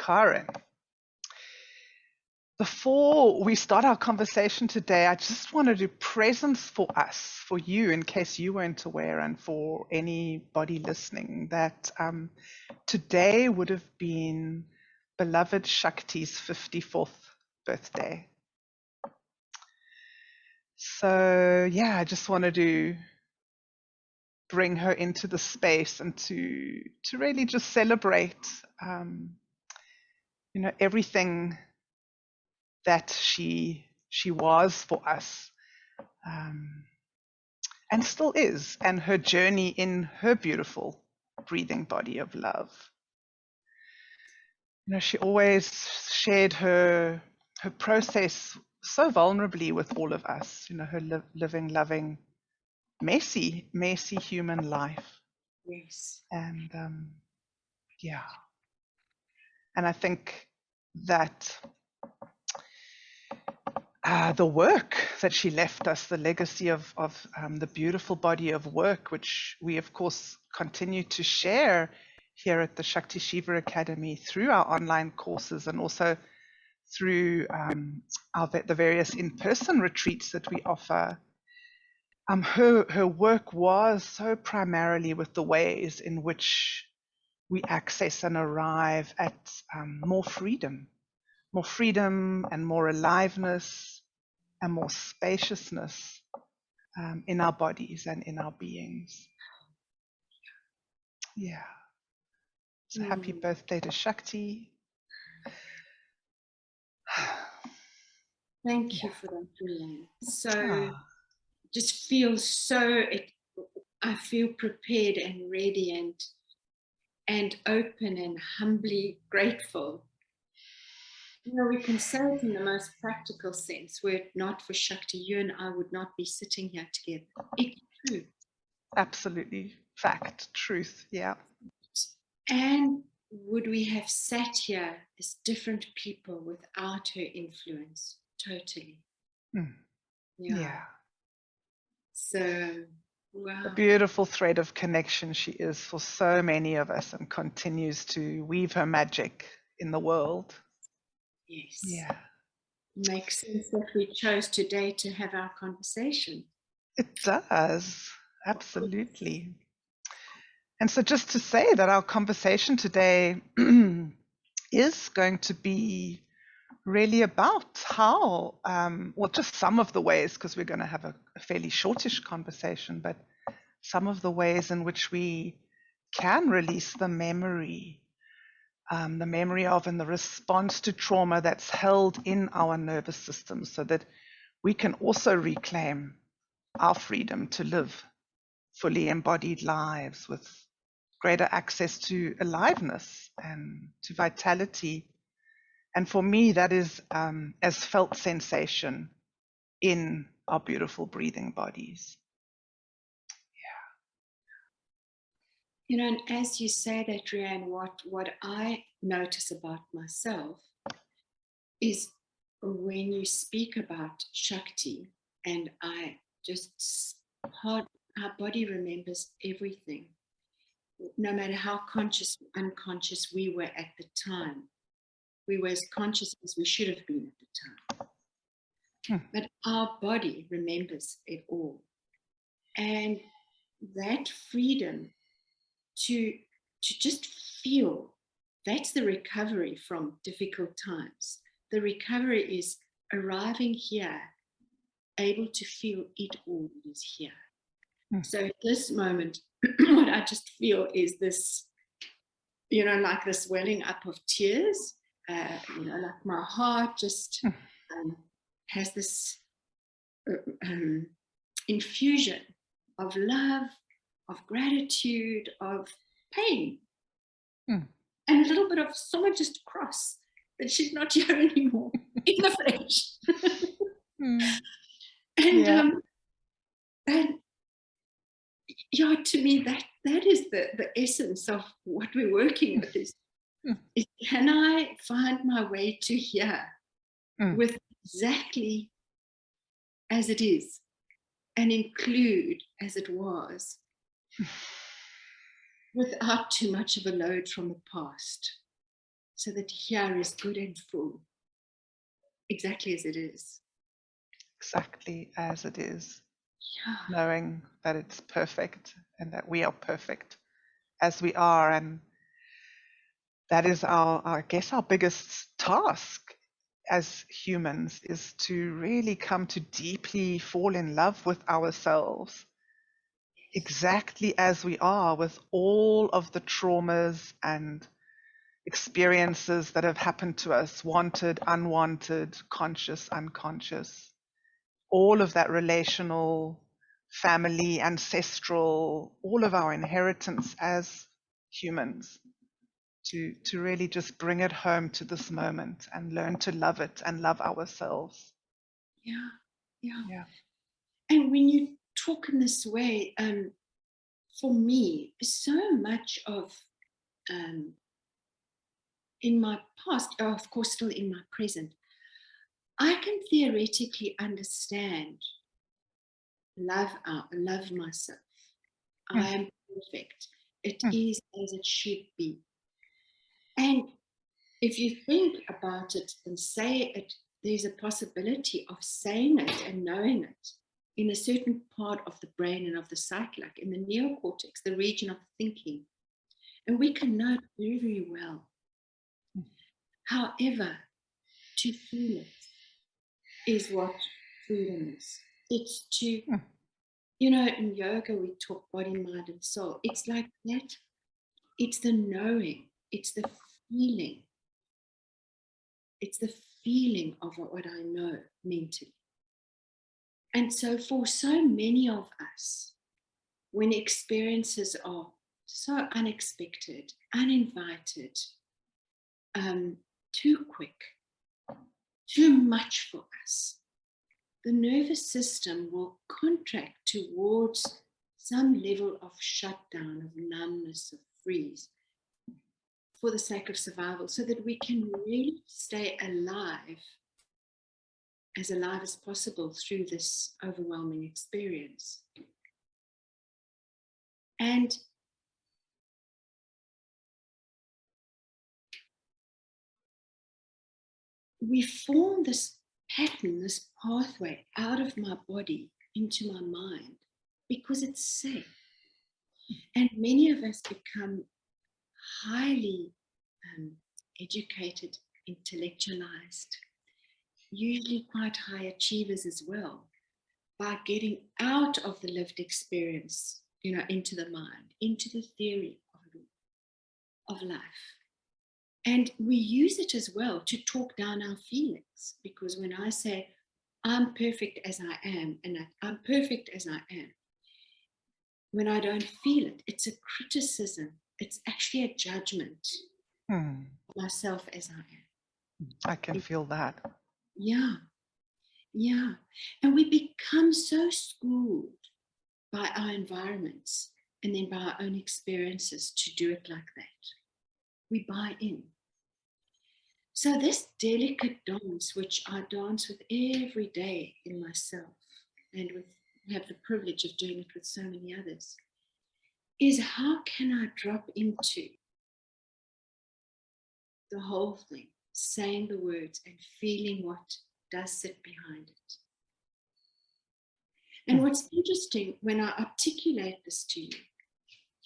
Karin. Before we start our conversation today, I just want to do presents for us, for you, in case you weren't aware, and for anybody listening, that today would have been beloved Shakti's 54th birthday. So yeah, I just wanted to bring her into the space and to really just celebrate, everything that she was for us, and still is, and her journey in her beautiful breathing body of love. She always shared her process so vulnerably with all of us. Her living, loving, messy human life. Yes. And yeah, and I think that the work that she left us, the legacy of the beautiful body of work, which we of course continue to share here at the Shakti Shiva Academy through our online courses, and also through the various in-person retreats that we offer. Her work was so primarily with the ways in which we access and arrive at more freedom and more aliveness and more spaciousness in our bodies and in our beings. Yeah. So happy birthday to Shakti. Thank you for that, Rhianne. So just feels so, I feel prepared and ready and open and humbly grateful. We can say it in the most practical sense. Were it not for Shakti, you and I would not be sitting here together. It's true. Absolutely. Fact, truth, yeah. And would we have sat here as different people without her influence? Totally. Yeah. So, wow. A beautiful thread of connection she is for so many of us, and continues to weave her magic in the world. Yes. Yeah. Makes sense that we chose today to have our conversation. It does. Absolutely. And so just to say that our conversation today is going to be really about how, well, just some of the ways, because we're going to have a fairly shortish conversation, but some of the ways in which we can release the memory of and the response to trauma that's held in our nervous system, so that we can also reclaim our freedom to live fully embodied lives with greater access to aliveness and to vitality. And for me, that is as felt sensation in our beautiful breathing bodies. Yeah. And as you say that, Rhianne, what I notice about myself is when you speak about Shakti, and our body remembers everything, no matter how conscious or unconscious we were at the time. We were as conscious as we should have been at the time. But our body remembers it all. And that freedom to just feel, that's the recovery from difficult times. The recovery is arriving here, able to feel it all is here. So at this moment, what I just feel is this, like this welling up of tears. Like my heart just has this infusion of love, of gratitude, of pain, and a little bit of someone just cross that she's not here anymore in the flesh. And to me, that is the essence of what we're working with is can I find my way to here with exactly as it is and include as it was without too much of a load from the past. so that here is good and full, exactly as it is. Exactly as it is, Yeah. knowing that it's perfect and that we are perfect as we are. And that is I guess, our biggest task as humans, is to really come to deeply fall in love with ourselves exactly as we are, with all of the traumas and experiences that have happened to us, wanted, unwanted, conscious, unconscious, all of that relational, family, ancestral, all of our inheritance as humans, to really just bring it home to this moment and learn to love it and love ourselves. Yeah. Yeah. And when you talk in this way, for me, so much of in my past, of course, still in my present, I can theoretically understand love myself. I am perfect. It is as it should be. And if you think about it and say it, there's a possibility of saying it and knowing it in a certain part of the brain and of the psyche, like in the neocortex, the region of thinking. And we can know it very, very well. However, to feel it is what freedom is. It's to, in yoga, we talk body, mind, and soul. It's like that. It's the knowing, it's the feeling. It's the feeling of what I know mentally. And so for so many of us, when experiences are so unexpected, uninvited, too quick, too much for us, the nervous system will contract towards some level of shutdown, of numbness, of freeze, for the sake of survival, so that we can really stay alive as possible through this overwhelming experience. And we form this pattern, this pathway out of my body into my mind because it's safe. And many of us become highly educated, intellectualized, usually quite high achievers as well, by getting out of the lived experience, into the mind, into the theory of life. And we use it as well to talk down our feelings, because when I say, I'm perfect as I am, and I'm perfect as I am, when I don't feel it, it's a criticism. It's actually a judgment of myself as I am. I can feel that. Yeah. And we become so schooled by our environments and then by our own experiences to do it like that. We buy in. So this delicate dance, which I dance with every day in myself, and have the privilege of doing it with so many others, is how can I drop into the whole thing, saying the words and feeling what does sit behind it. And what's interesting, when I articulate this to you,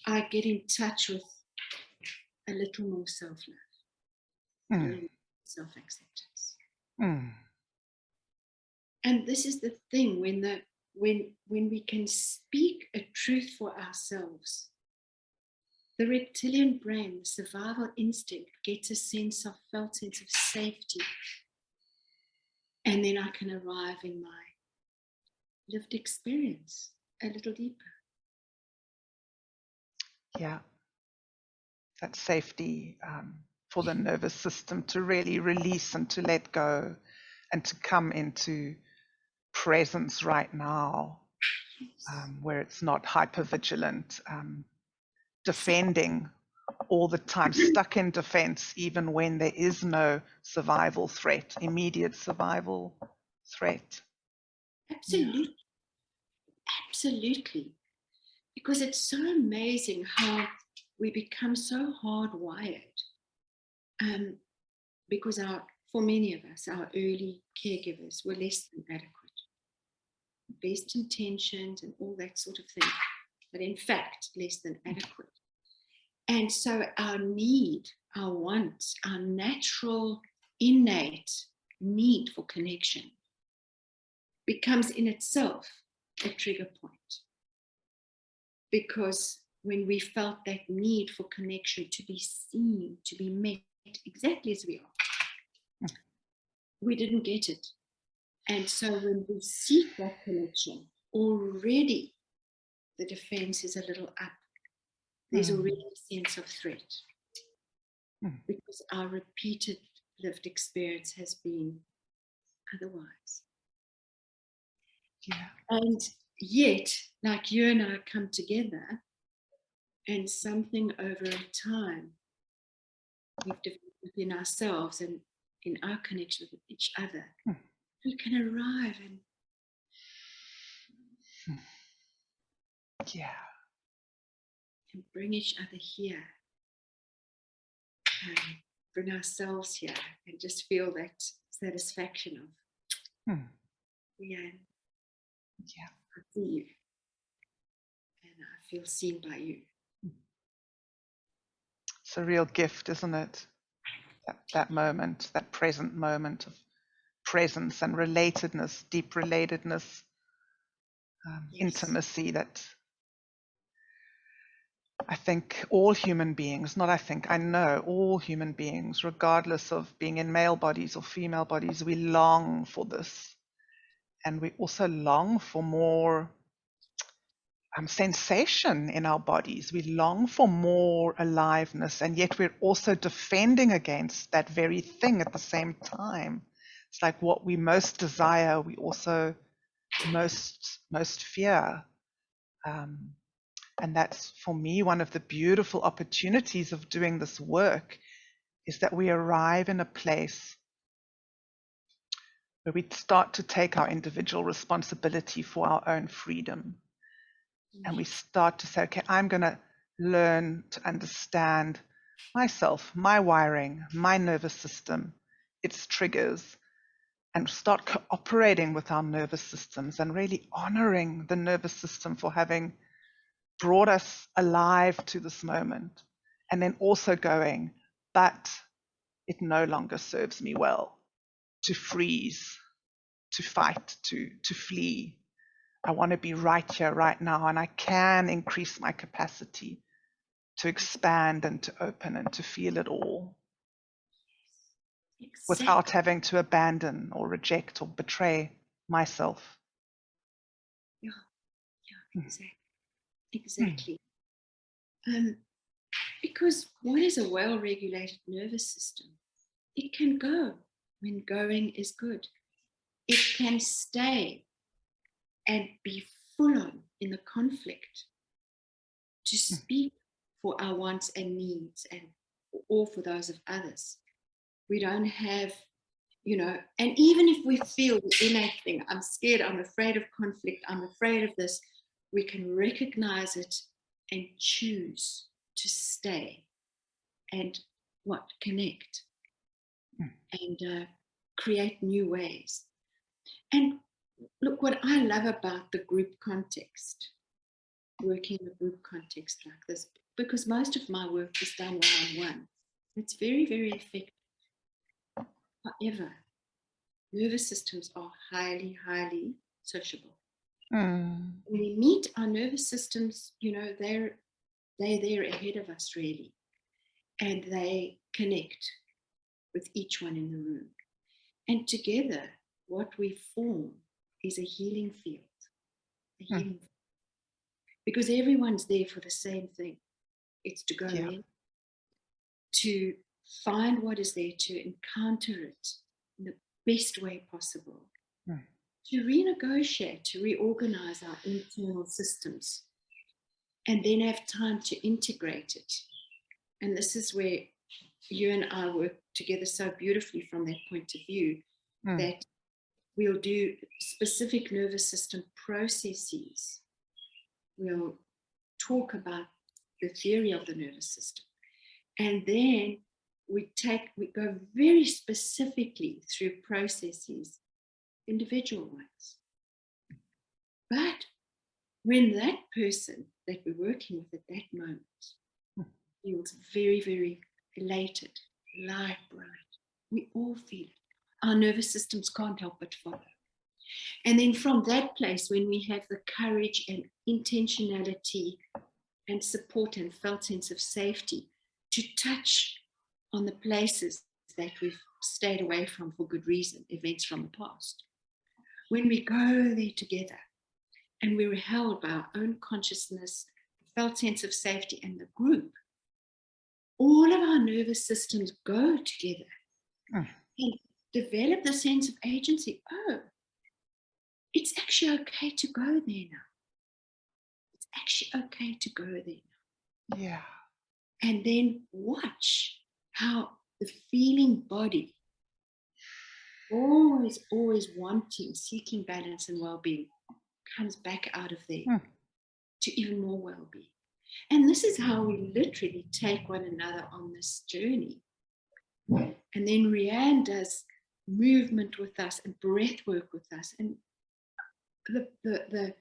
I get in touch with a little more self-love, a little more self-acceptance. And this is the thing, when we can speak a truth for ourselves, the reptilian brain, the survival instinct, gets a felt sense of safety. And then I can arrive in my lived experience a little deeper. Yeah. That safety for the nervous system to really release and to let go and to come into presence right now, where it's not hyper-vigilant, defending all the time, stuck in defense, even when there is no survival threat, immediate survival threat. Absolutely. Absolutely. Because it's so amazing how we become so hardwired because for many of us, our early caregivers were less than adequate. Best intentions and all that sort of thing, but in fact, less than adequate. And so our need, our want, our natural, innate need for connection becomes in itself a trigger point. Because when we felt that need for connection, to be seen, to be met exactly as we are, we didn't get it. And so when we seek that connection, already the defense is a little up. There's already a sense of threat. Because our repeated lived experience has been otherwise. Yeah. And yet, like you and I come together, and something over a time we've developed within ourselves and in our connection with each other, we can arrive and and bring each other here, and bring ourselves here, and just feel that satisfaction of, Rhianne, I see you, and I feel seen by you. It's a real gift, isn't it? That moment, that present moment of presence and relatedness, deep relatedness, intimacy that I think all human beings, I know all human beings, regardless of being in male bodies or female bodies, we long for this. And we also long for more sensation in our bodies. We long for more aliveness, and yet we're also defending against that very thing at the same time. It's like what we most desire, we also most fear. And that's, for me, one of the beautiful opportunities of doing this work, is that we arrive in a place where we start to take our individual responsibility for our own freedom. And we start to say, okay, I'm going to learn to understand myself, my wiring, my nervous system, its triggers, and start cooperating with our nervous systems and really honoring the nervous system for having brought us alive to this moment. And then also going, but it no longer serves me well to freeze, to fight, to flee. I want to be right here, right now, and I can increase my capacity to expand and to open and to feel it all. Exactly. Without having to abandon or reject or betray myself. Yeah, exactly. Because what is a well-regulated nervous system? It can go when going is good. It can stay and be full on in the conflict to speak for our wants and needs and or for those of others. We don't have, and even if we feel the innate thing, I'm scared, I'm afraid of conflict, I'm afraid of this, we can recognize it and choose to stay and connect and create new ways. And look, what I love about the group context, working in a group context like this, because most of my work is done one-on-one, it's very, very effective. However, nervous systems are highly, highly sociable. When we meet our nervous systems, they're there ahead of us, really. And they connect with each one in the room. And together, what we form is a healing field. Because everyone's there for the same thing. It's to go in, to find what is there, to encounter it in the best way possible, to renegotiate, to reorganize our internal systems, and then have time to integrate it. And this is where you and I work together so beautifully from that point of view, that we'll do specific nervous system processes. We'll talk about the theory of the nervous system. And then we go very specifically through processes, individual ones. But when that person that we're working with at that moment feels very, very elated, light, bright, we all feel it. Our nervous systems can't help but follow. And then from that place, when we have the courage and intentionality and support and felt sense of safety to touch on the places that we've stayed away from for good reason, events from the past. When we go there together and we're held by our own consciousness, felt sense of safety and the group, all of our nervous systems go together and develop the sense of agency. Oh, it's actually okay to go there now. It's actually okay to go there now. Yeah. And then watch how the feeling body, always wanting, seeking balance and well-being, comes back out of there to even more well-being. And this is how we literally take one another on this journey. And then Rhianne does movement with us and breath work with us. And the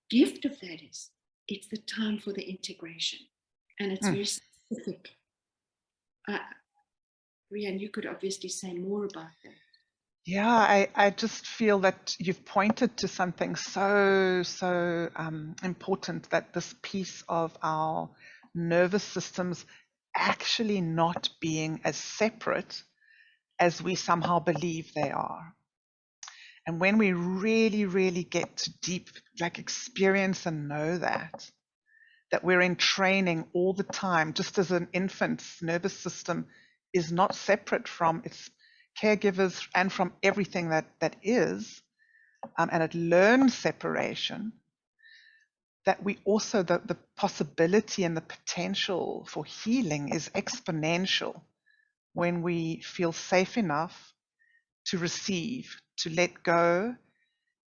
gift of that is it's the time for the integration. And it's very specific. Rhianne, you could obviously say more about that. Yeah, I just feel that you've pointed to something so important, that this piece of our nervous systems actually not being as separate as we somehow believe they are. And when we really, really get to deep, like, experience and know that we're in training all the time, just as an infant's nervous system is not separate from its caregivers and from everything that is, and it learns separation, that we also, the possibility and the potential for healing is exponential when we feel safe enough to receive, to let go,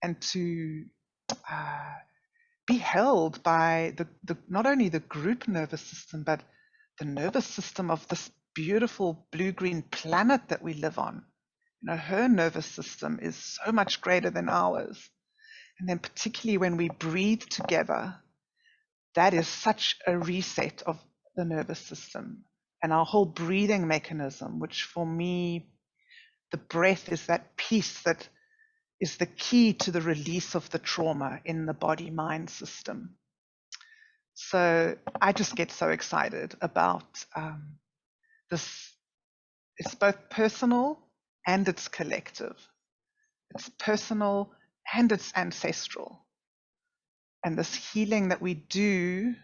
and to be held by the not only the group nervous system, but the nervous system of this beautiful blue-green planet that we live on. You know, her nervous system is so much greater than ours. And then particularly when we breathe together, that is such a reset of the nervous system and our whole breathing mechanism, which for me, the breath is that piece that is the key to the release of the trauma in the body-mind system. So I just get so excited about this. It's both personal and it's collective. It's personal and it's ancestral. And this healing that we do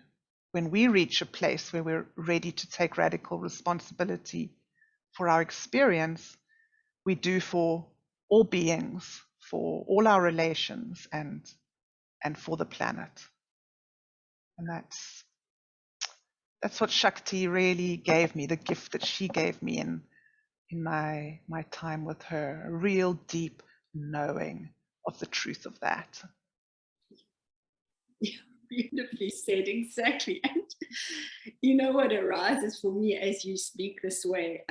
when we reach a place where we're ready to take radical responsibility for our experience, we do for all beings, for all our relations, and for the planet. And that's what Shakti really gave me, the gift that she gave me in my time with her, a real deep knowing of the truth of that. Yeah, beautifully said, exactly. And you know what arises for me as you speak this way,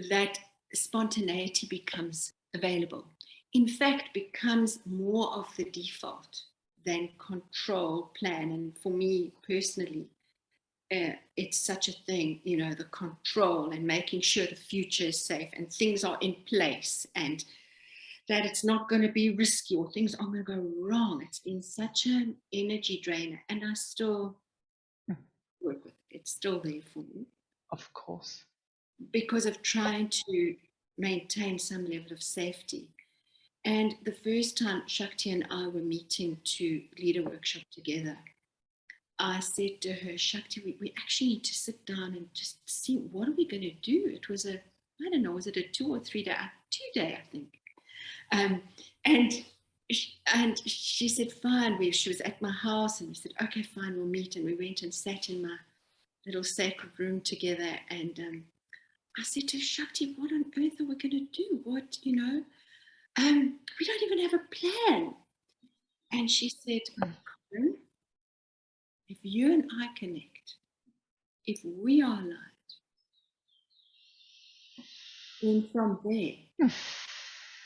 that spontaneity becomes available. In fact, becomes more of the default than control, plan. And for me personally, it's such a thing, you know, the control and making sure the future is safe and things are in place and that it's not going to be risky or things aren't going to go wrong. It's been such an energy drainer, and I still work with it. It's still there for me. Of course. Because of trying to maintain some level of safety. And the first time Shakti and I were meeting to lead a workshop together, I said to her, Shakti, we actually need to sit down and just see what are we going to do. It was I don't know, was it a 2 or 3 day? 2 day, I think. And she said, fine. She was at my house and we said, okay, fine, we'll meet. And we went and sat in my little sacred room together. And I said to Shakti, what on earth are we going to do? What, you know, we don't even have a plan. And she said, Karin, if you and I connect, if we are aligned, And from there,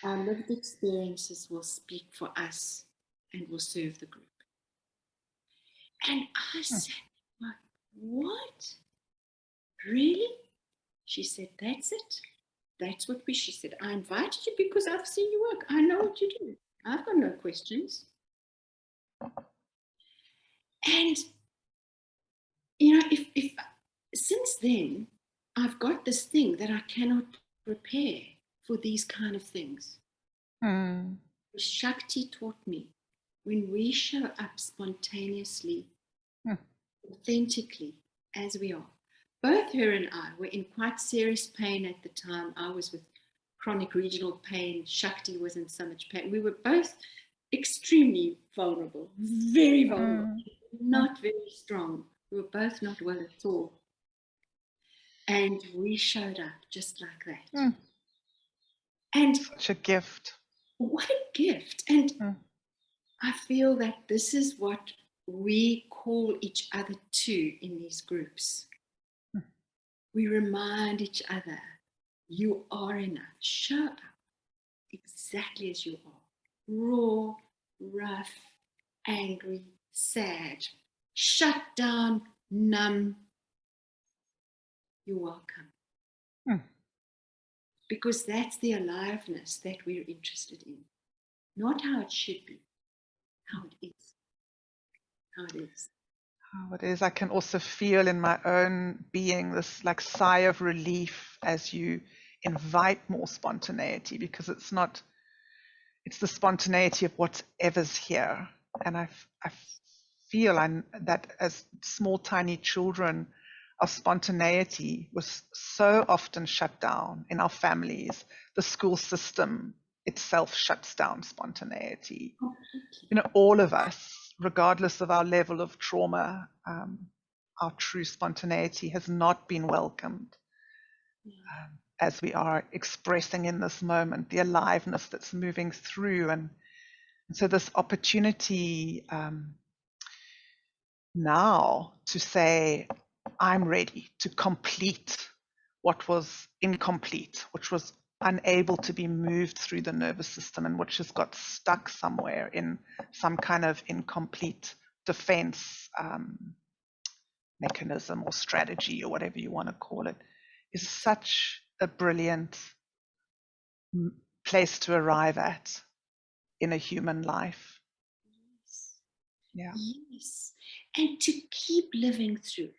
our lived experiences will speak for us and will serve the group. And I said, what? Really? She said, that's it. That's what she said. I invited you because I've seen you work. I know what you do. I've got no questions. And, if since then, I've got this thing that I cannot prepare for these kind of things. Shakti taught me, when we show up spontaneously, authentically, as we are. Both her and I were in quite serious pain at the time. I was with chronic regional pain. Shakti was in so much pain. We were both extremely vulnerable, very vulnerable, not very strong. We were both not well at all. And we showed up just like that. And such a gift. What a gift. And I feel that this is what we call each other to in these groups. We remind each other, you are enough. Show up exactly as you are. Raw, rough, angry, sad, shut down, numb. You're welcome. Because that's the aliveness that we're interested in. Not how it should be, how it is. How it is. How it is. I can also feel in my own being this like sigh of relief as you invite more spontaneity, because it's the spontaneity of whatever's here. And I feel that as small, tiny children, our spontaneity was so often shut down in our families. The school system itself shuts down spontaneity. All of us, regardless of our level of trauma, our true spontaneity has not been welcomed as we are expressing in this moment, the aliveness that's moving through. And so this opportunity now to say, I'm ready to complete what was incomplete, which was unable to be moved through the nervous system, and which has got stuck somewhere in some kind of incomplete defense mechanism or strategy or whatever you want to call it, is such a brilliant place to arrive at in a human life. Yes. And to keep living through it,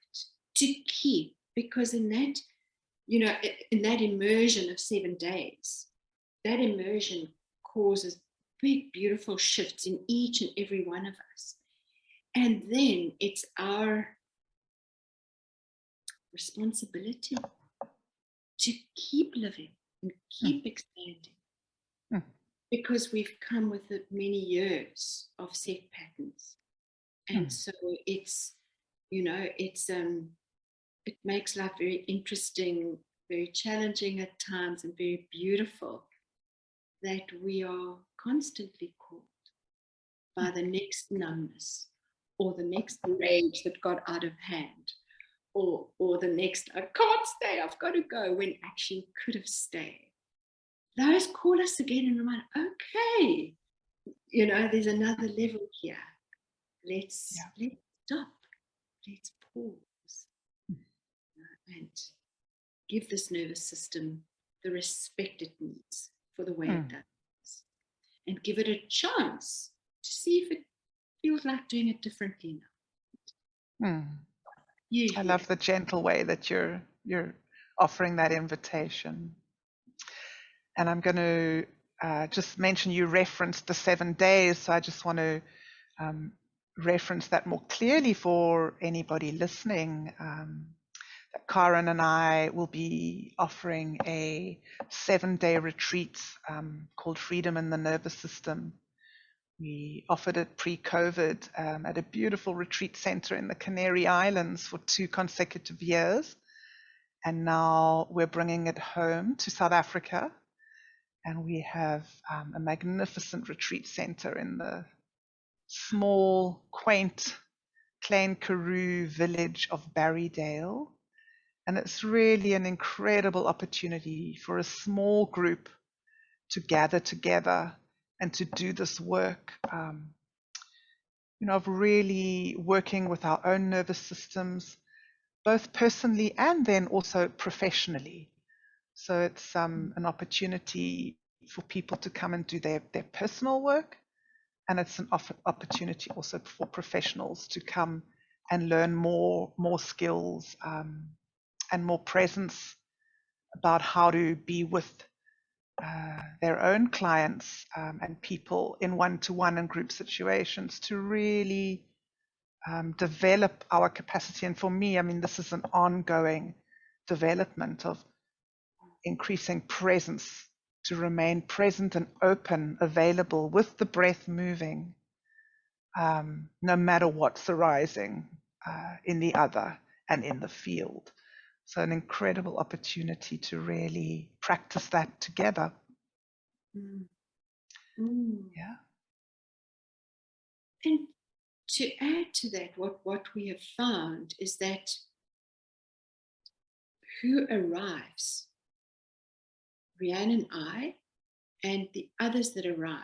because in that, in that immersion of 7 days, that immersion causes big, beautiful shifts in each and every one of us. And then it's our responsibility to keep living and keep expanding. Because we've come with it many years of set patterns. And so it's, it makes life very interesting, very challenging at times, and very beautiful that we are constantly called by the next numbness, or the next rage that got out of hand, or the next, I can't stay, I've got to go, when actually could have stayed. Those call us again and remind, okay, there's another level here. Let's stop, let's pause, and give this nervous system the respect it needs for the way it does, and give it a chance to see if it feels like doing it differently now. I love the gentle way that you're offering that invitation. And I'm going to just mention, you referenced the 7 days, so I just want to reference that more clearly for anybody listening. That Karin and I will be offering a 7-day retreat called Freedom in the Nervous System. We offered it pre-COVID at a beautiful retreat center in the Canary Islands for 2 consecutive years. And now we're bringing it home to South Africa. And we have a magnificent retreat center in the small, quaint, plain Karoo village of Barrydale. And it's really an incredible opportunity for a small group to gather together and to do this work, of really working with our own nervous systems, both personally and then also professionally. So it's an opportunity for people to come and do their personal work, and it's an opportunity also for professionals to come and learn more skills and more presence about how to be with their own clients and people in one-to-one and group situations to really develop our capacity. And for me, I mean, this is an ongoing development of increasing presence, to remain present and open, available with the breath moving, no matter what's arising in the other and in the field. So an incredible opportunity to really practice that together. Yeah. And to add to that, what we have found is that who arrives, Rhianne and I, and the others that arrive,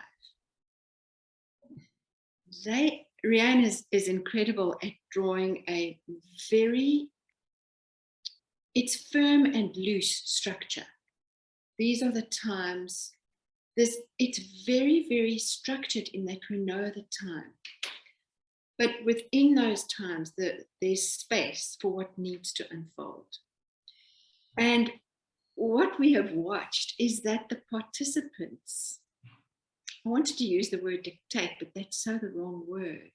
Rhianne is incredible at drawing a very, it's firm and loose structure. These are the times, it's very, very structured in that we know the time. But within those times, there's space for what needs to unfold. And what we have watched is that the participants, I wanted to use the word dictate, but that's so the wrong word.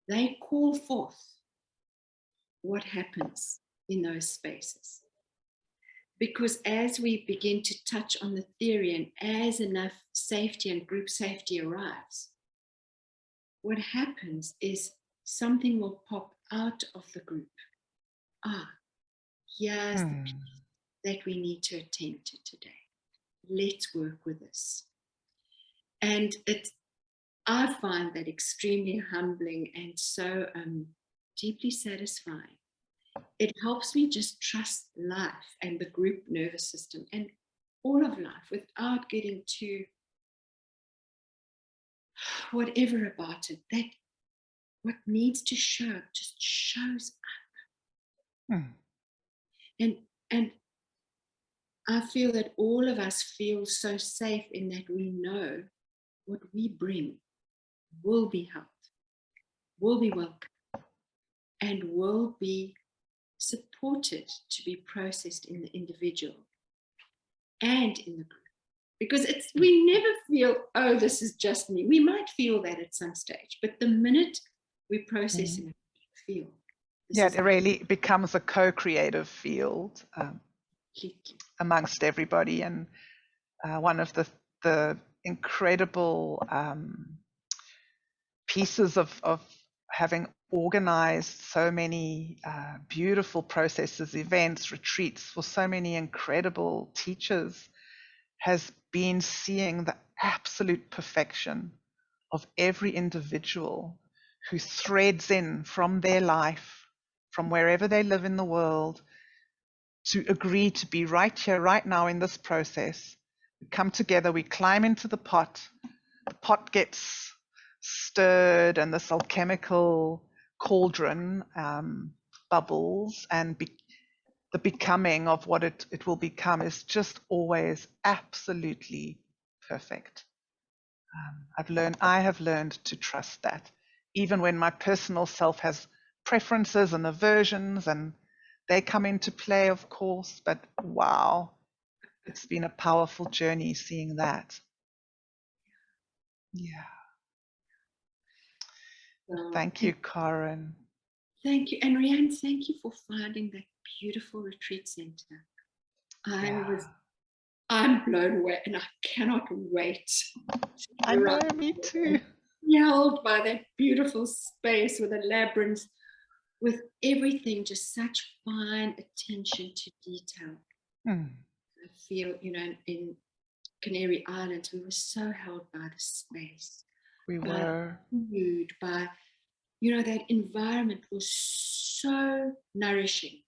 They call forth what happens in those spaces. Because as we begin to touch on the theory and as enough safety and group safety arrives, what happens is something will pop out of the group. Here's the piece that we need to attend to today. Let's work with this. And I find that extremely humbling and so deeply satisfying. It helps me just trust life and the group nervous system and all of life without getting too whatever about it. That what needs to show just shows up. And I feel that all of us feel so safe in that we know what we bring will be held, will be welcome, and will be supported to be processed in the individual and in the group. Because we never feel, oh, this is just me. We might feel that at some stage, but the minute we process in a field. It really becomes a co-creative field amongst everybody. And one of the incredible pieces of having organized so many beautiful processes, events, retreats for so many incredible teachers has been seeing the absolute perfection of every individual who threads in from their life, from wherever they live in the world, to agree to be right here, right now in this process. We come together, we climb into the pot gets stirred, and this alchemical cauldron bubbles, and the becoming of what it will become is just always absolutely perfect. I have learned to trust that, even when my personal self has preferences and aversions, and they come into play, of course, but wow, it's been a powerful journey seeing that. Yeah. Thank you, Karin. Thank you. And Rhianne, thank you for finding that beautiful retreat center. I'm blown away, and I cannot wait. I know, me too. Held by that beautiful space with a labyrinth, with everything, just such fine attention to detail. I feel, in Canary Islands, we were so held by the space. We were. Moved by, that environment was so nourishing.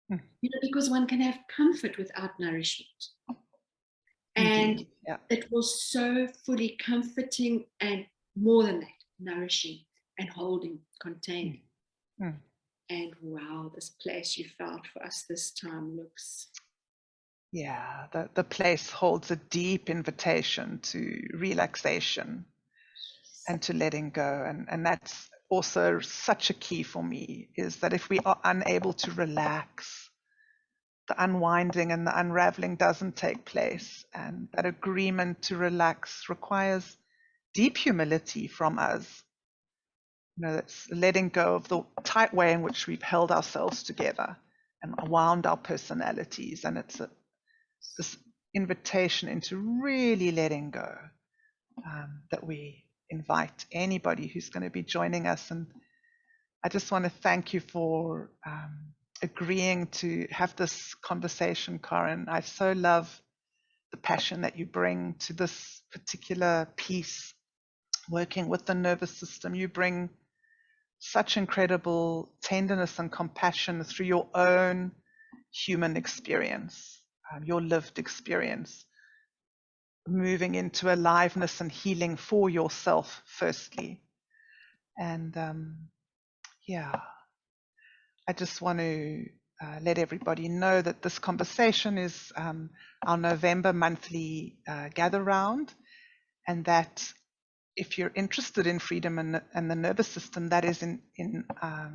You know, because one can have comfort without nourishment. And Indeed. Yeah. it was so fully comforting and more than that, nourishing and holding, containing. And wow, this place you found for us this time looks... Yeah, the place holds a deep invitation to relaxation and to letting go. And that's also such a key for me, is that if we are unable to relax, the unwinding and the unraveling doesn't take place. And that agreement to relax requires deep humility from us. You know, that's letting go of the tight way in which we've held ourselves together and wound our personalities. And it's this invitation into really letting go that we invite anybody who's going to be joining us. And I just want to thank you for agreeing to have this conversation, Karin. I so love the passion that you bring to this particular piece, working with the nervous system. You bring such incredible tenderness and compassion through your own human experience, your lived experience, moving into aliveness and healing for yourself firstly. And yeah, I just want to let everybody know that this conversation is our November monthly gather round, and that if you're interested in freedom and the nervous system, that is in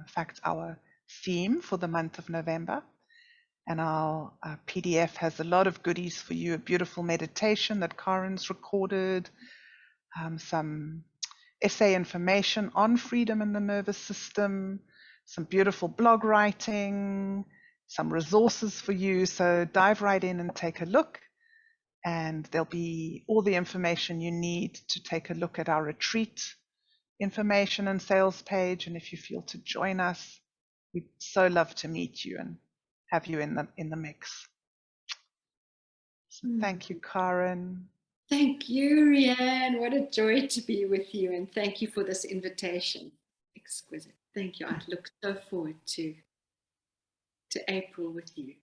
fact our theme for the month of November. And our PDF has a lot of goodies for you, a beautiful meditation that Karin's recorded, some essay information on freedom and the nervous system, some beautiful blog writing, some resources for you. So dive right in and take a look. And there'll be all the information you need to take a look at our retreat information and sales page. And if you feel to join us, we'd so love to meet you and have you in the mix. So thank you, Karin. Thank you, Rhianne. What a joy to be with you. And thank you for this invitation. Exquisite. Thank you. I look so forward to April with you.